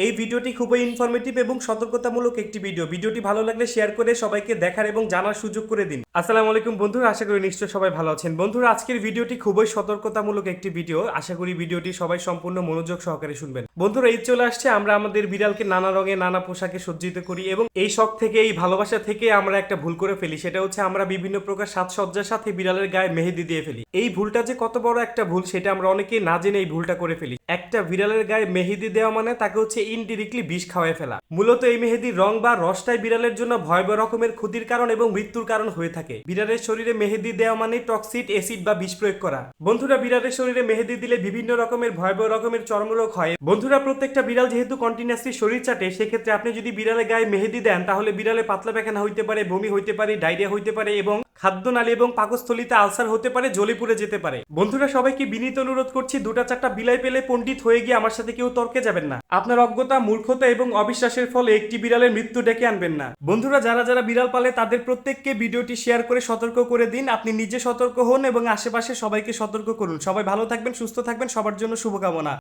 এই ভিডিওটি খুবই ইনফরমেটিভ এবং সতর্কতামূলক একটি ভিডিওটি ভালো লাগলে শেয়ার করে সবাইকে দেখার এবং জানার সুযোগ করে দিন। আসসালামু আলাইকুম বন্ধুরা, আশা করি নিশ্চয়ই সবাই ভালো আছেন। বন্ধুরা, আজকের ভিডিওটি খুবই সতর্কতামূলক একটি ভিডিও, আশা করি ভিডিওটি সবাই সম্পূর্ণ মনোযোগ সহকারে শুনবেন। বন্ধুরা, ঈদ চলে আসছে, আমরা আমাদের বিড়ালকে নানা রঙে নানা পোশাকে সজ্জিত করি এবং এই শখ থেকে, এই ভালোবাসা থেকে আমরা একটা ভুল করে ফেলি, সেটা হচ্ছে আমরা বিভিন্ন প্রকার সাজসজ্জার সাথে বিড়ালের গায়ে মেহেদি দিয়ে ফেলি। এই ভুলটা যে কত বড় একটা ভুল সেটা আমরা অনেকেই না জেনে এই ভুলটা করে ফেলি। একটা বিড়ালের গায়ে মেহেদি দেওয়া মানে তাকে হচ্ছে ইনডিরেক্টলি বিষ খাওয়ায় ফেলা। মূলত এই মেহেদির রং বা রসটাই বিড়ালের জন্য ভয়াবহ রকমের ক্ষতির কারণ এবং মৃত্যুর কারণ হয়ে থাকে। বিড়ালের শরীরে মেহেদি দেওয়া মানে টক্সিক অ্যাসিড বা বিষ প্রয়োগ করা। বন্ধুরা, বিড়ালের শরীরে মেহেদি দিলে বিভিন্ন রকমের ভয়াবহ রকমের চর্মরোগ হয়। বন্ধুরা, প্রত্যেকটা বিড়াল যেহেতু কন্টিনিউয়াসলি শরীর চাটে, সেক্ষেত্রে আপনি যদি বিড়ালের গায়ে মেহেদি দেন তাহলে বিড়ালে পাতলা পায়খানা হইতে পারে, বমি হইতে পারে, ডায়রিয়া হইতে পারে এবং খাদ্যনালী এবং পাকস্থলিতে আলসার হতে পারে, জ্বলে পুড়ে যেতে পারে। বন্ধুরা, সবাইকে বিনীত অনুরোধ করছি, দুটা চারটা বিলাই পেলে পণ্ডিত হয়ে গিয়ে আমার সাথে কেউ তর্কে যাবেন না। আপনার অজ্ঞতা, মূর্খতা এবং অবিশ্বাসের ফলে একটি বিড়ালের মৃত্যু ডেকে আনবেন না। বন্ধুরা, যারা যারা বিড়াল পালে তাদের প্রত্যেককে ভিডিওটি শেয়ার করে সতর্ক করে দিন। আপনি নিজে সতর্ক হন এবং আশেপাশে সবাইকে সতর্ক করুন। সবাই ভালো থাকবেন, সুস্থ থাকবেন, সবার জন্য শুভকামনা।